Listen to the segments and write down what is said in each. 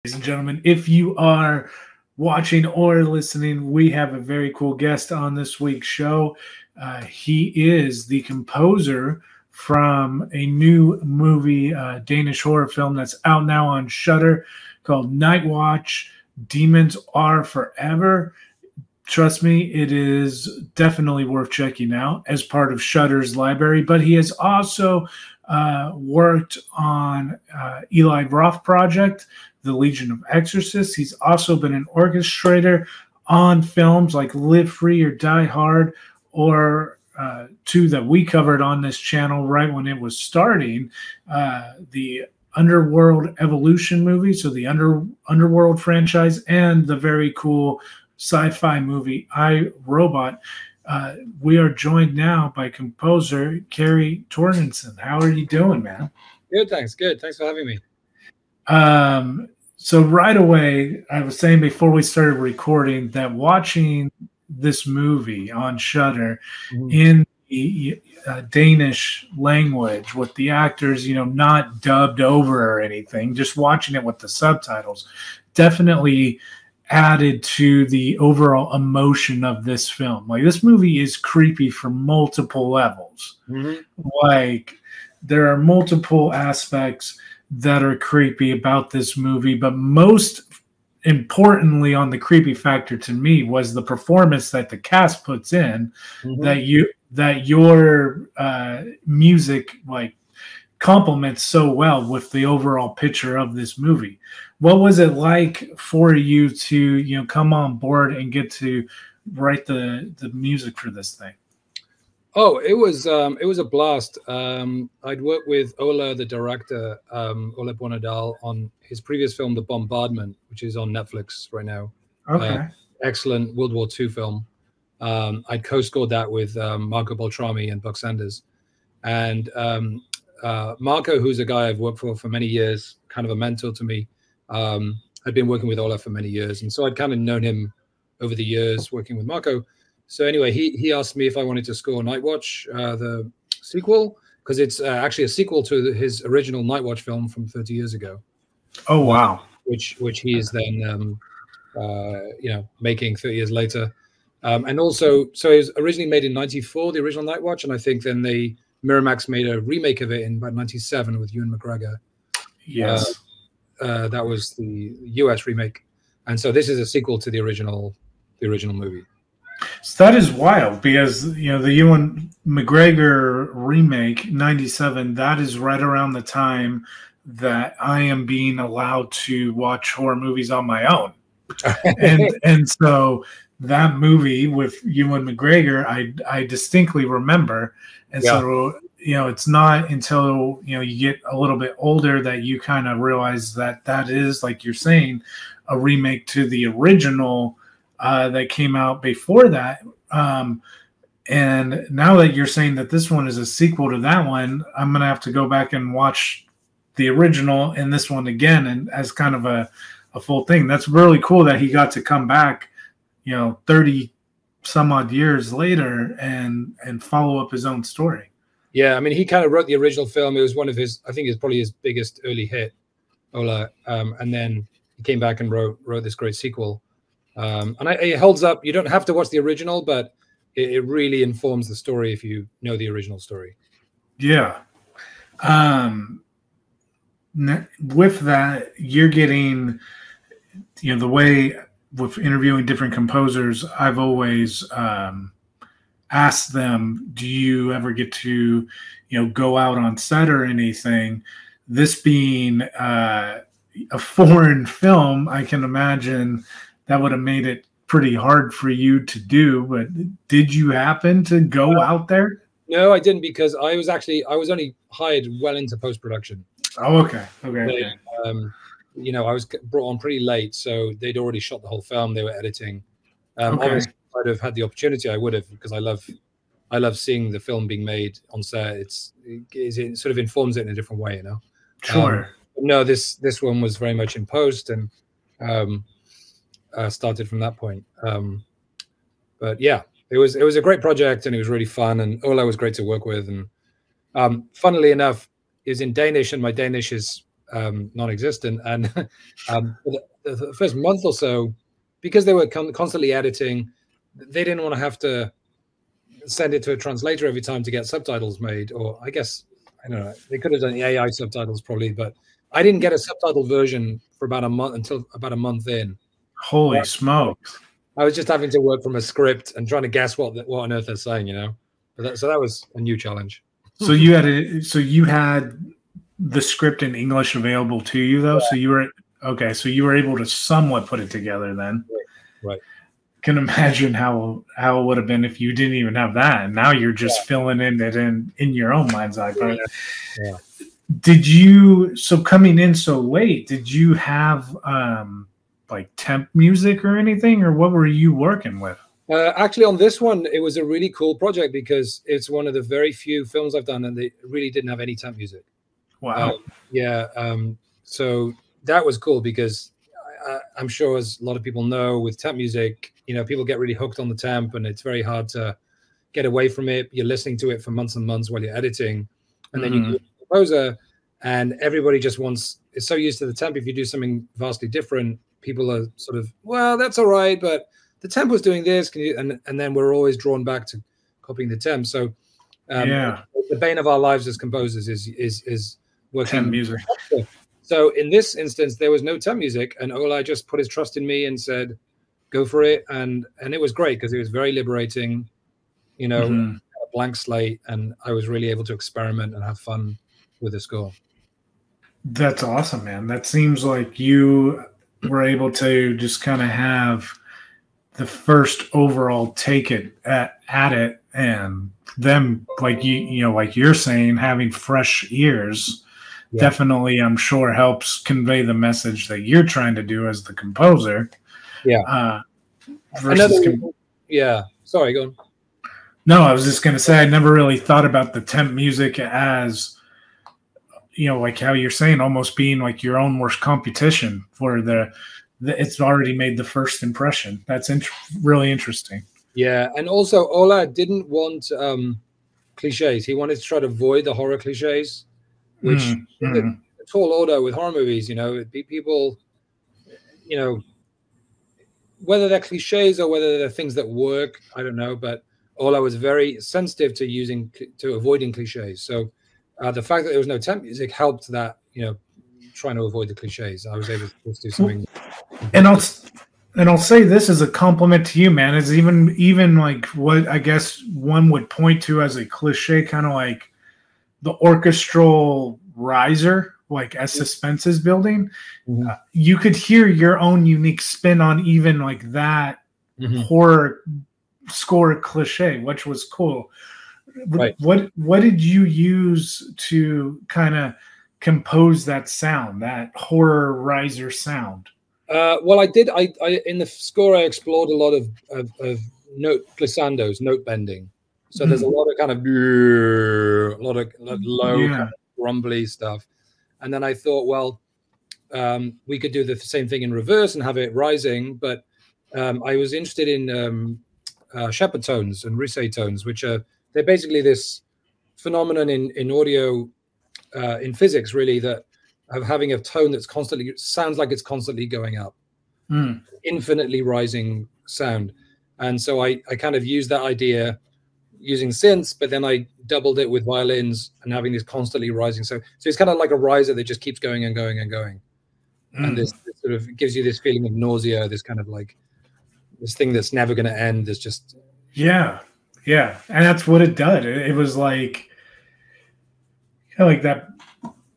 Ladies and gentlemen, if you are watching or listening, we have a very cool guest on this week's show. He is the composer from a new movie, Danish horror film that's out now on Shudder called Nightwatch. Demons Are Forever. Trust me, it is definitely worth checking out as part of Shudder's library. But he has also worked on Eli Roth project, The Legion of Exorcists. He's also been an orchestrator on films like Live Free or Die Hard, or two that we covered on this channel right when it was starting, the Underworld Evolution movie, so the Underworld franchise, and the very cool sci-fi movie I, Robot. We are joined now by composer Ceiri Torjussen. How are you doing, man? Good, thanks. Good. Thanks for having me. So right away, I was saying before we started recording that watching this movie on Shudder in the Danish language with the actors, not dubbed over or anything, just watching it with the subtitles, definitely added to the overall emotion of this film. Like, this movie is creepy from multiple levels. Like, there are multiple aspects that are creepy about this movie, but most importantly on the creepy factor to me was the performance that the cast puts in, that your music like complements so well with the overall picture of this movie. What was it like for you to come on board and get to write the music for this thing? Oh, it was a blast. I'd worked with Ola, the director, Ola Bonadal, on his previous film, The Bombardment, which is on Netflix right now. Okay. Excellent World War II film. I'd co-scored that with Marco Beltrami and Buck Sanders. And Marco, who's a guy I've worked for many years, kind of a mentor to me, I'd been working with Ola for many years. And so I'd kind of known him over the years working with Marco. So anyway, he asked me if I wanted to score Nightwatch, the sequel, because it's actually a sequel to his original Nightwatch film from 30 years ago. Oh, wow. Which he is then, making 30 years later. And also, so it was originally made in 94, the original Nightwatch, and I think then Miramax made a remake of it in about 97 with Ewan McGregor. Yes. That was the US remake. And so this is a sequel to the original movie. So that is wild, because the Ewan McGregor remake, 97, that is right around the time that I am being allowed to watch horror movies on my own. and so that movie with Ewan McGregor, I distinctly remember. And so it's not until you get a little bit older that you kind of realize that is, like you're saying, a remake to the original that came out before that. And now that you're saying that this one is a sequel to that one, I'm going to have to go back and watch the original and this one again, and as kind of a full thing. That's really cool that he got to come back, 30 some odd years later and follow up his own story. Yeah. I mean, he kind of wrote the original film. It was one of his, I think it's probably his biggest early hit, Ola. And then he came back and wrote this great sequel. And it holds up. You don't have to watch the original, but it really informs the story if you know the original story. Yeah. With that, you're getting, the way with interviewing different composers, I've always asked them, do you ever get to, go out on set or anything? This being a foreign film, I can imagine that would have made it pretty hard for you to do, but did you happen to go out there? No, I didn't, because I was only hired well into post-production. Oh, okay. Okay. I was brought on pretty late, so they'd already shot the whole film. They were editing. Obviously, if I'd have had the opportunity, I would have, because I love seeing the film being made on set. It sort of informs it in a different way, Sure. No, this one was very much in post, and started from that point. But yeah, it was a great project, and it was really fun, and Ola was great to work with. And funnily enough, is in Danish, and my Danish is non-existent. And for the first month or so, because they were constantly editing, they didn't want to have to send it to a translator every time to get subtitles made. Or I guess, I don't know, they could have done the AI subtitles probably, but I didn't get a subtitle version for about a month, until about a month in. Holy smokes. I was just having to work from a script and trying to guess what on earth they're saying, you know. So that was a new challenge. So you had the script in English available to you though. Yeah. So you were able to somewhat put it together then. Right. Can imagine how it would have been if you didn't even have that, and now you're just filling in it in your own mind's eye. But did you, so coming in so late, did you have like temp music or anything, or what were you working with? Actually, on this one, it was a really cool project because it's one of the very few films I've done and they really didn't have any temp music. Wow. So that was cool because I'm sure, as a lot of people know, with temp music, you know, people get really hooked on the temp and it's very hard to get away from it. You're listening to it for months and months while you're editing, and then you do a composer, and everybody just is so used to the temp. If you do something vastly different, people are sort of, well, that's all right, but the temp was doing this. Can you? And then we're always drawn back to copying the temp. So the bane of our lives as composers is working temp music. So in this instance, there was no temp music, and Ola just put his trust in me and said, "Go for it." And it was great because it was very liberating, you know, a blank slate, and I was really able to experiment and have fun with the score. That's awesome, man. That seems like you were able to just kind of have the first overall take it at it, and them, like you know, like you're saying, having fresh ears. Yeah. Definitely, I'm sure, helps convey the message that you're trying to do as the composer. Yeah. Sorry, go on. No, I was just going to say I never really thought about the temp music as, you know, like how you're saying, almost being like your own worst competition for it's already made the first impression. That's really interesting. Yeah, and also Ola didn't want cliches. He wanted to try to avoid the horror cliches, which is a tall order with horror movies. You know, people, you know, whether they're cliches or whether they're things that work, I don't know. But Ola was very sensitive to avoiding cliches. So the fact that there was no temp music helped that, you know, trying to avoid the cliches. I was able to do something. And I'll say this as a compliment to you, man. It's even like what I guess one would point to as a cliche, kind of like the orchestral riser, like as suspense is building. You could hear your own unique spin on even like that horror score cliche, which was cool. Right. What did you use to kind of compose that sound, that horror riser sound? Well, I did. I in the score I explored a lot of note glissandos, note bending. So there's a lot of kind of low kind of grumbly stuff. And then I thought, well, we could do the same thing in reverse and have it rising. But I was interested in shepherd tones and risset tones, which they're basically this phenomenon in audio, in physics, really, that of having a tone that's constantly sounds like it's constantly going up, infinitely rising sound. And so I kind of used that idea using synths, but then I doubled it with violins and having this constantly rising. So it's kind of like a riser that just keeps going and going and going. And this sort of gives you this feeling of nausea, this kind of like this thing that's never going to end. There's just yeah. And that's what it did. It was like that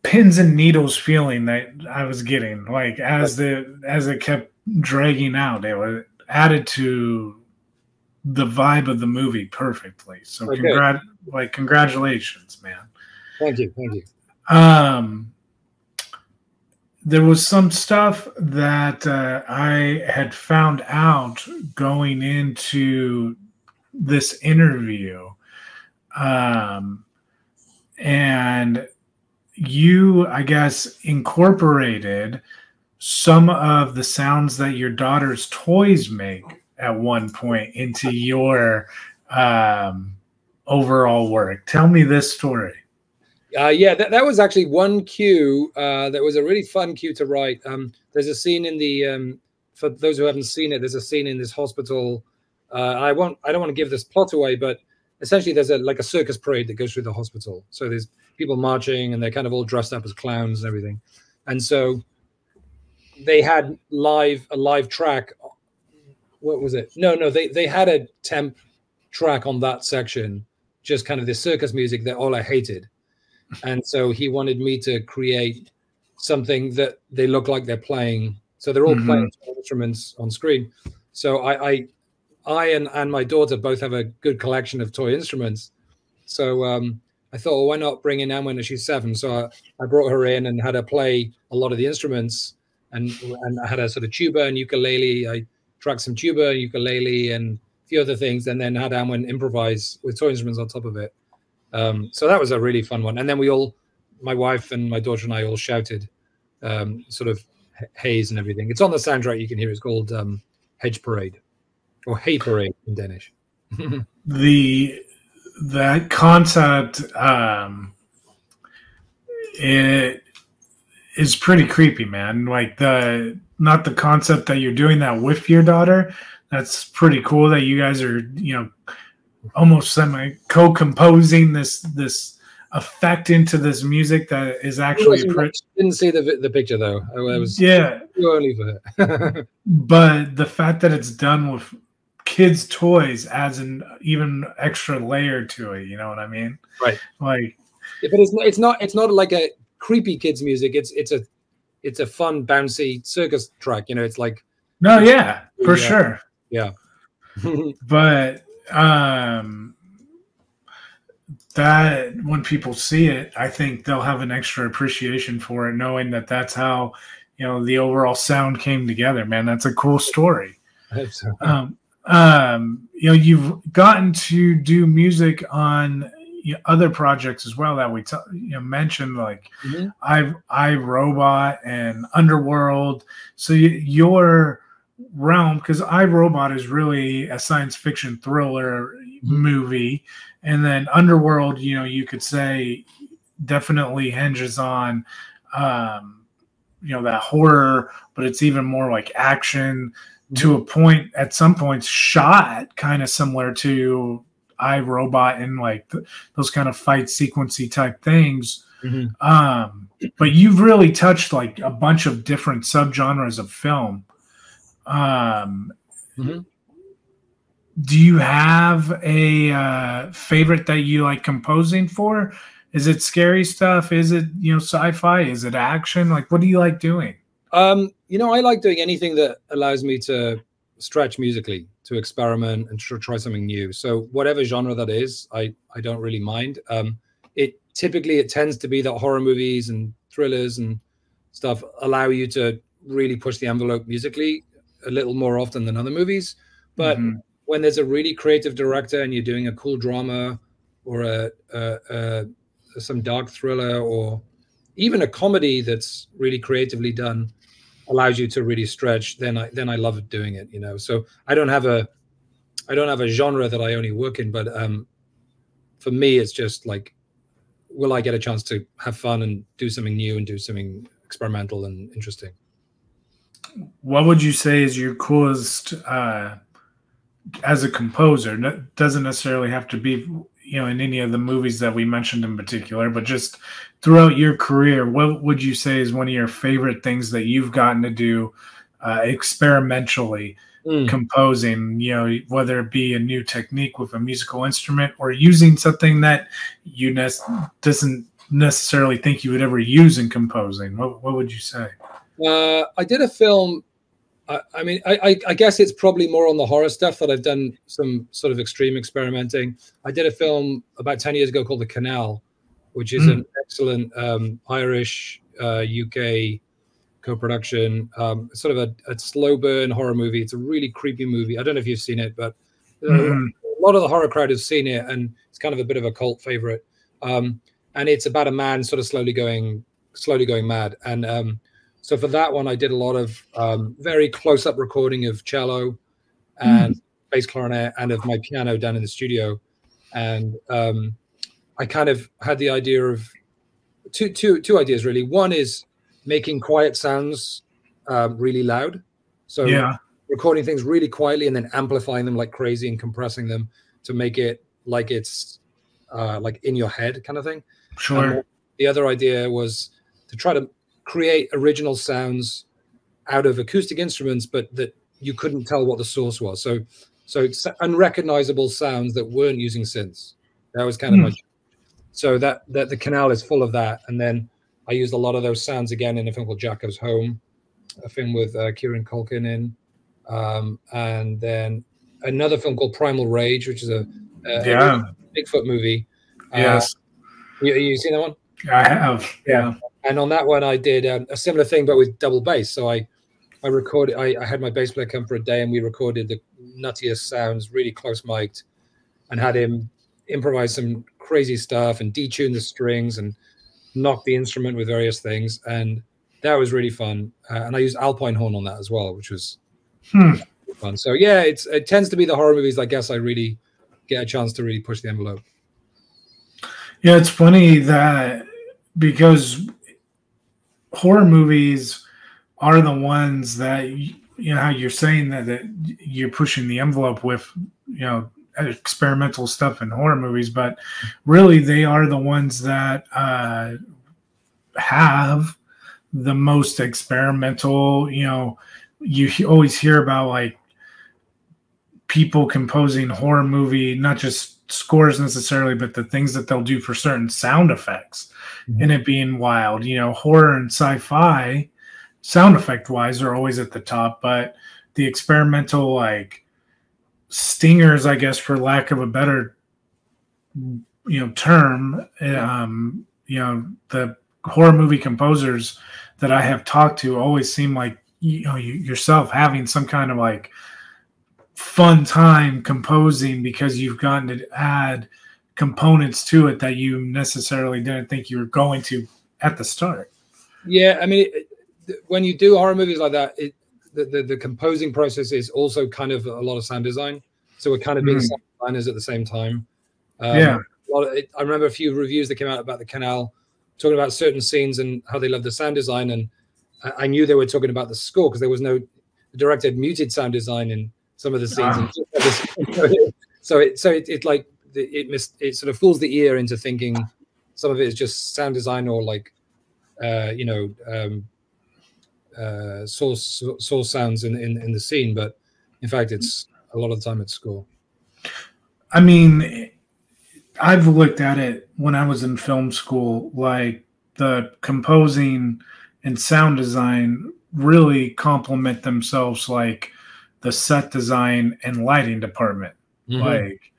pins and needles feeling that I was getting, like as it kept dragging out, it was added to the vibe of the movie perfectly. So congratulations, man. Thank you. There was some stuff that I had found out going into this interview, and you, I guess, incorporated some of the sounds that your daughter's toys make at one point into your overall work. Tell me this story. Yeah, that was actually one cue. That was a really fun cue to write. There's a scene in the for those who haven't seen it. There's a scene in this hospital. I don't want to give this plot away, but essentially there's like a circus parade that goes through the hospital. So there's people marching, and they're kind of all dressed up as clowns and everything. And so they had a live track. What was it? No, they had a temp track on that section, just kind of the circus music that Ola hated. And so he wanted me to create something that they look like they're playing. So they're all playing instruments on screen. So I and my daughter both have a good collection of toy instruments. So I thought, well, why not bring in Anne when she's 7? So I brought her in and had her play a lot of the instruments. And I had a sort of tuba and ukulele. I tracked some tuba and ukulele and a few other things, and then had Anwen improvise with toy instruments on top of it. So that was a really fun one. And then my wife and my daughter and I all shouted sort of haze and everything. It's on the soundtrack. You can hear it's called Hedge Parade or Hay Parade in Danish. That concept, it is pretty creepy, man. Like not the concept that you're doing that with your daughter. That's pretty cool that you guys are, almost semi co-composing this effect into this music that is actually didn't see the picture though. I was too early for it. But the fact that it's done with kids' toys adds an even extra layer to it. You know what I mean? Right. Like, yeah, but it's not like a creepy kids music. It's a fun bouncy circus track. It's like for sure. Yeah. But that when people see it, I think they'll have an extra appreciation for it, knowing that that's how the overall sound came together. Man, that's a cool story. I hope so. You've gotten to do music on other projects as well that we mentioned, like I, Robot and Underworld. So your realm, because I, Robot is really a science fiction thriller movie, and then Underworld, you could say definitely hinges on that horror, but it's even more like action to a point, at some points shot kind of similar to I, Robot, and like those kind of fight sequency type things. But you've really touched like a bunch of different subgenres of film. Do you have a favorite that you like composing for? Is it scary stuff? Is it sci-fi? Is it action? Like, what do you like doing? I like doing anything that allows me to stretch musically, to experiment and try something new. So whatever genre that is, I don't really mind. It tends to be that horror movies and thrillers and stuff allow you to really push the envelope musically a little more often than other movies. But when there's a really creative director and you're doing a cool drama or some dark thriller or even a comedy that's really creatively done, allows you to really stretch, then I love doing it. So I don't have a genre that I only work in, but for me it's just like, will I get a chance to have fun and do something new and do something experimental and interesting? What would you say is your coolest as a composer? It doesn't necessarily have to be in any of the movies that we mentioned in particular, but just throughout your career, what would you say is one of your favorite things that you've gotten to do experimentally composing, whether it be a new technique with a musical instrument or using something that you doesn't necessarily think you would ever use in composing? What would you say? I did a film. I guess it's probably more on the horror stuff that I've done some sort of extreme experimenting. I did a film about 10 years ago called The Canal, which is an excellent Irish UK co-production, sort of a slow burn horror movie. It's a really creepy movie. I don't know if you've seen it, but a lot of the horror crowd has seen it, and it's kind of a bit of a cult favorite. And it's about a man sort of slowly going mad. And so for that one, I did a lot of very close-up recording of cello and bass clarinet and of my piano down in the studio. And I kind of had the idea of two ideas really. One is making quiet sounds really loud. So Yeah. recording things really quietly and then amplifying them like crazy and compressing them to make it like it's like in your head kind of thing. Sure. And the other idea was to try to create original sounds out of acoustic instruments, but that you couldn't tell what the source was. So it's unrecognizable sounds that weren't using synths. That was kind of much. So that the canal is full of that. And then I used a lot of those sounds again in a film called Jack Goes Home, a film with Kieran Culkin in, and then another film called Primal Rage, which is a Bigfoot movie. Yes. You seen that one? I have. Yeah. And on that one, I did a similar thing, but with double bass. So I recorded. I had my bass player come for a day, and we recorded the nuttiest sounds, really close mic'd, and had him improvise some crazy stuff and detune the strings and knock the instrument with various things, and that was really fun. And I used Alpine horn on that as well, which was fun. So yeah, it tends to be the horror movies, I guess, I really get a chance to really push the envelope. Yeah, it's funny that because horror movies are the ones that, you know, how you're saying that you're pushing the envelope with, you know, experimental stuff in horror movies, but really they are the ones that have the most experimental. You know, you always hear about like people composing horror movie, not just scores necessarily, but the things that they'll do for certain sound effects, and it being wild. You know, horror and sci-fi sound effect wise are always at the top, but the experimental like stingers, I guess, for lack of a better, you know, term, you know, the horror movie composers that I have talked to always seem like, you know, yourself having some kind of like fun time composing because you've gotten to add components to it that you necessarily didn't think you were going to at the start. Yeah, I mean, when you do horror movies like that, the composing process is also kind of a lot of sound design. So we're kind of being sound designers at the same time. Yeah. I remember a few reviews that came out about the canal talking about certain scenes and how they love the sound design. And I knew they were talking about the score because there was the director had muted sound design in some of the scenes. So it like it sort of fools the ear into thinking some of it is just sound design or like, you know, source sounds in the scene, but in fact it's a lot of the time it's score. I mean, I've looked at it when I was in film school, like the composing and sound design really complement themselves, like the set design and lighting department. Like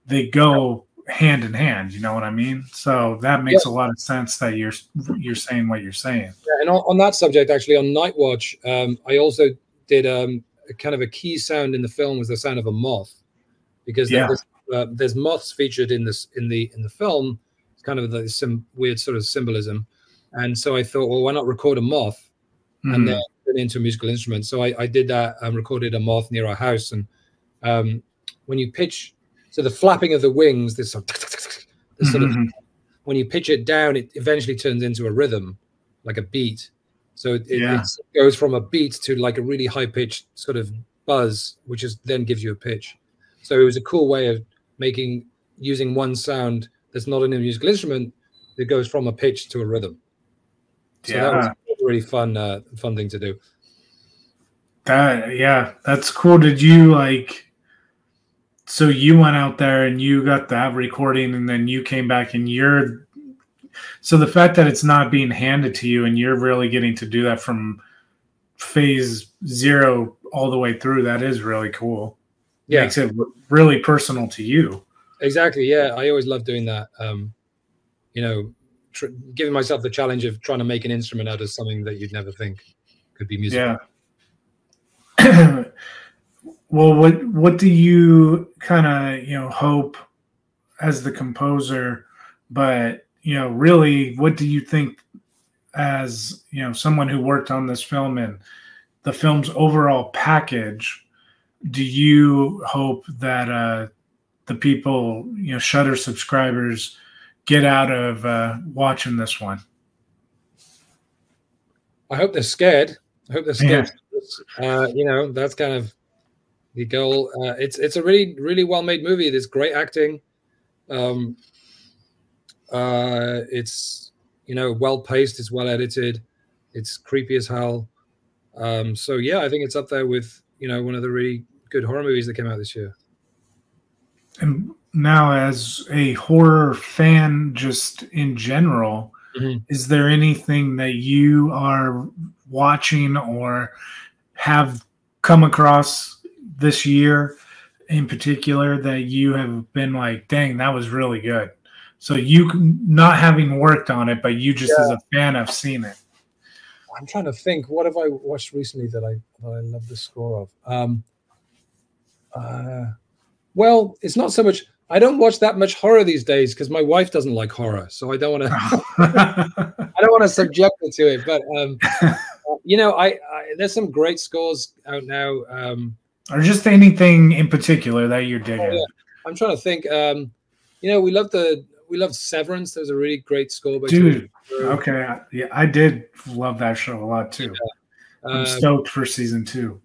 they go hand in hand, you know what I mean? So that makes a lot of sense that you're saying what you're saying. Yeah, and on that subject, actually, on Nightwatch, I also did a kind of a key sound in the film was the sound of a moth, because there's moths featured in the film. It's kind of some weird sort of symbolism, and so I thought, well, why not record a moth and then turn it into a musical instrument? So I did that. Recorded a moth near our house, and when you pitch. So the flapping of the wings, this sort of, when you pitch it down, it eventually turns into a rhythm, like a beat. So it goes from a beat to like a really high pitched sort of buzz, which then gives you a pitch. So it was a cool way of using one sound that's not in a musical instrument that goes from a pitch to a rhythm. So that was a really fun thing to do. That's cool. Did you like? So you went out there and you got that recording, and then you came back and so the fact that it's not being handed to you and you're really getting to do that from phase 0 all the way through, that is really cool. Yeah. Makes it really personal to you. Exactly. Yeah. I always love doing that. You know, giving myself the challenge of trying to make an instrument out of something that you'd never think could be musical. Yeah. Well, what do you kind of, you know, hope as the composer, but, you know, really, what do you think as, you know, someone who worked on this film and the film's overall package, do you hope that the people, you know, Shudder subscribers get out of watching this one? I hope they're scared. I hope they're scared. Yeah. You know, that's kind of the goal. It's a really well made movie. There's great acting. It's, you know, well paced. It's well edited. It's creepy as hell. So yeah, I think it's up there with, you know, one of the really good horror movies that came out this year. And now, as a horror fan, just in general, is there anything that you are watching or have come across this year in particular that you have been like, dang, that was really good? So you, not having worked on it, but you just as a fan have seen it. I'm trying to think. What have I watched recently that I love the score of? Well, it's not so much. I don't watch that much horror these days because my wife doesn't like horror, so I don't want to. I don't want to subject her to it. But you know, I there's some great scores out now. Or just anything in particular that you're digging. Yeah. I'm trying to think. You know, we loved Severance. There's a really great score by Dude. Okay, yeah, I did love that show a lot too. Yeah. I'm stoked for season 2.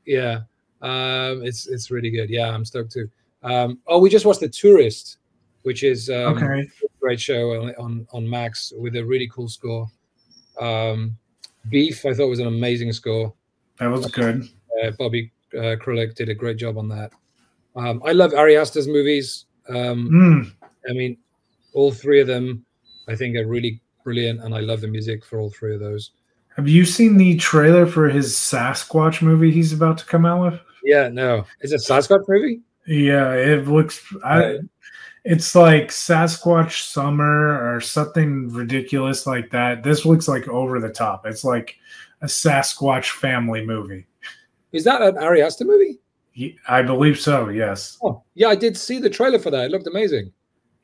Yeah, it's really good. Yeah, I'm stoked too. Oh, we just watched The Tourist, which is a great show on Max with a really cool score. Beef, I thought was an amazing score. That was good. Bobby Krulek did a great job on that. I love Ari Aster's movies. I mean, all 3 of them I think are really brilliant, and I love the music for all 3 of those. Have you seen the trailer for his Sasquatch movie he's about to come out with? Yeah, no. Is it a Sasquatch movie? Yeah, it looks... it's like Sasquatch Summer or something ridiculous like that. This looks like over the top. It's like a Sasquatch family movie. Is that an Ari Aster movie? I believe so, yes. Oh, yeah, I did see the trailer for that. It looked amazing.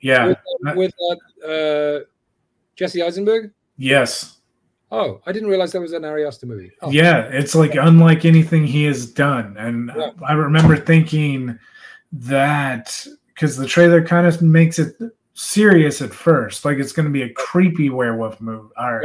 Yeah. With Jesse Eisenberg? Yes. Oh, I didn't realize that was an Ari Aster movie. Oh. Yeah, it's like unlike anything he has done. And I remember thinking that, because the trailer kind of makes it serious at first, like it's going to be a creepy werewolf movie or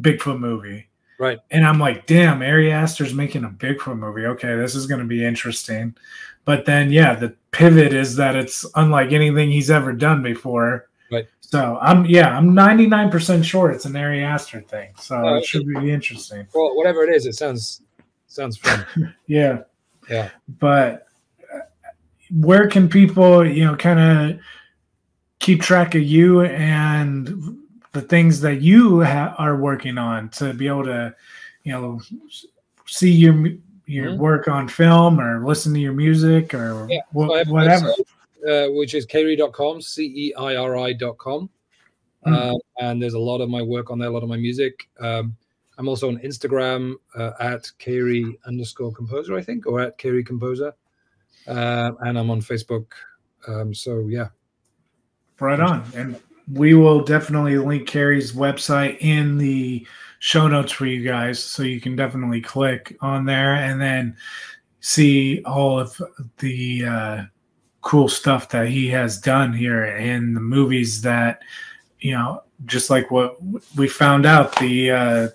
Bigfoot movie. Right. And I'm like, damn, Ari Aster's making a Bigfoot movie. Okay, this is going to be interesting. But then, yeah, the pivot is that it's unlike anything he's ever done before. Right. So I'm 99% sure it's an Ari Aster thing. So it should be interesting. Well, whatever it is, it sounds fun. Yeah. Yeah. But where can people, kind of keep track of you and the things that you are working on to be able to, see your work on film or listen to your music or whatever? Which is ceiri.com, CEIRI.com. And there's a lot of my work on there, a lot of my music. I'm also on Instagram at Ceiri_composer, I think, or at Ceiri Composer. And I'm on Facebook. So, yeah. Right on. And we will definitely link Ceiri's website in the show notes for you guys. So you can definitely click on there and then see all of the cool stuff that he has done here in the movies that, just like what we found out, the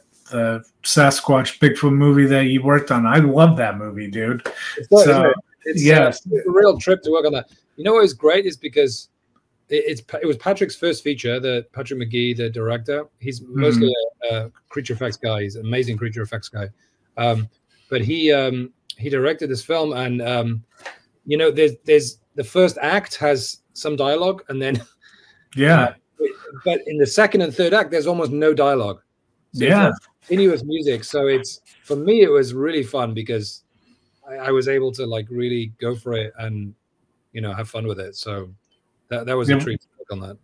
Sasquatch Bigfoot movie that you worked on. I love that movie, dude. It's a real trip to work on that. You know what is great is because it was Patrick's first feature, Patrick McGee, the director. He's mostly a creature effects guy. He's an amazing creature effects guy. But he directed this film, and there's the first act has some dialogue, and then but in the second and third act, there's almost no dialogue. So it's continuous music. So for me, it was really fun because I was able to like really go for it and have fun with it. So that was a treat to work on that.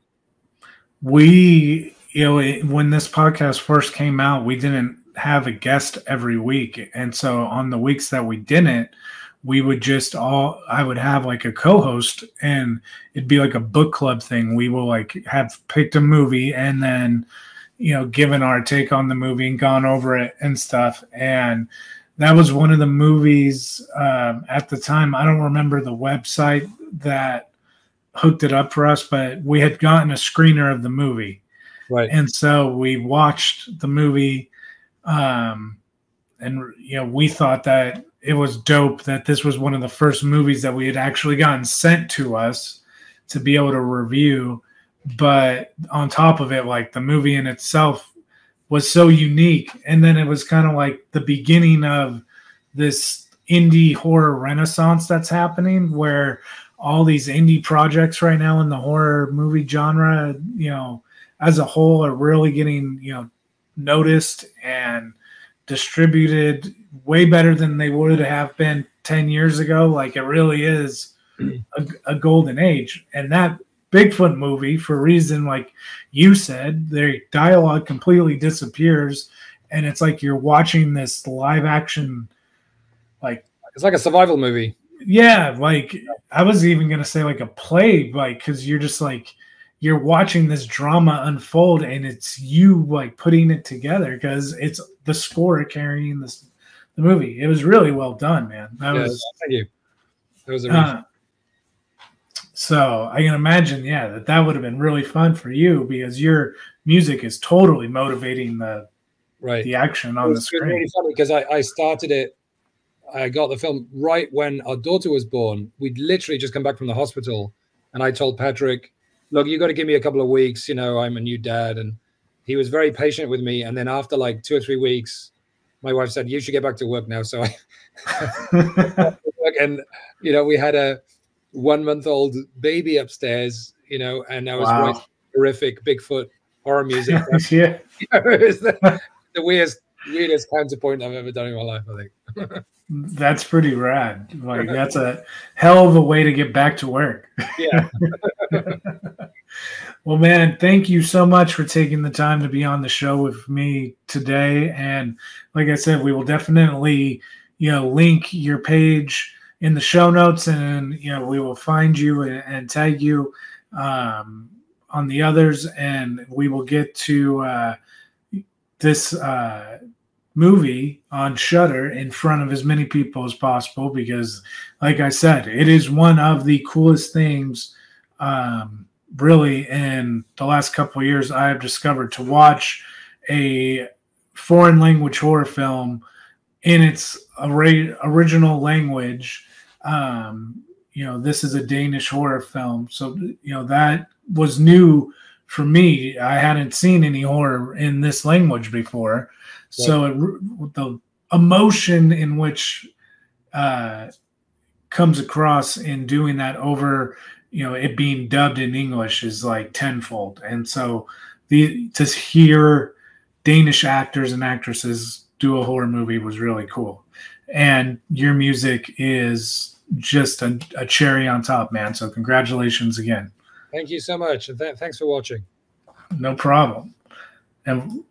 We, when this podcast first came out, we didn't have a guest every week. And so on the weeks that we didn't, we would I would have like a co-host, and it'd be like a book club thing. We will like have picked a movie and then, given our take on the movie and gone over it and stuff. And that was one of the movies at the time. I don't remember the website that hooked it up for us, but we had gotten a screener of the movie. Right. And so we watched the movie And we thought that it was dope that this was one of the first movies that we had actually gotten sent to us to be able to review. But on top of it, like, the movie in itself was so unique. And then it was kind of like the beginning of this indie horror renaissance that's happening, where all these indie projects right now in the horror movie genre, as a whole, are really getting, noticed and distributed way better than they would have been 10 years ago. Like, it really is a golden age. And that Bigfoot movie, for a reason, like you said, their dialogue completely disappears, and it's like you're watching this live action, like, it's like a survival movie. Yeah, like, I was even gonna say like a play, like, because you're just like, you're watching this drama unfold, and it's you like putting it together, because it's the score carrying the movie. It was really well done, man. Thank you. That was a so I can imagine, that would have been really fun for you, because your music is totally motivating the action on the screen. It's really funny because I started it. I got the film right when our daughter was born. We'd literally just come back from the hospital, and I told Patrick, look, you got to give me a couple of weeks. I'm a new dad. And he was very patient with me. And then after like 2 or 3 weeks, my wife said, you should get back to work now. So and, we had a 1-month-old baby upstairs, and that was right, horrific Bigfoot horror music. Yeah. It was the weirdest counterpoint I've ever done in my life, I think. That's pretty rad. Like, that's a hell of a way to get back to work. Yeah. Well, man, thank you so much for taking the time to be on the show with me today. And like I said, we will definitely, link your page in the show notes, and, we will find you and tag you on the others. And we will get to this movie on Shudder in front of as many people as possible, because, like I said, it is one of the coolest things really in the last couple of years I have discovered, to watch a foreign language horror film in its original language. This is a Danish horror film, so that was new for me. I hadn't seen any horror in this language before. So the emotion in which comes across in doing that over, it being dubbed in English is like tenfold. And so to hear Danish actors and actresses do a horror movie was really cool. And your music is just a cherry on top, man. So congratulations again. Thank you so much. And thanks for watching. No problem. And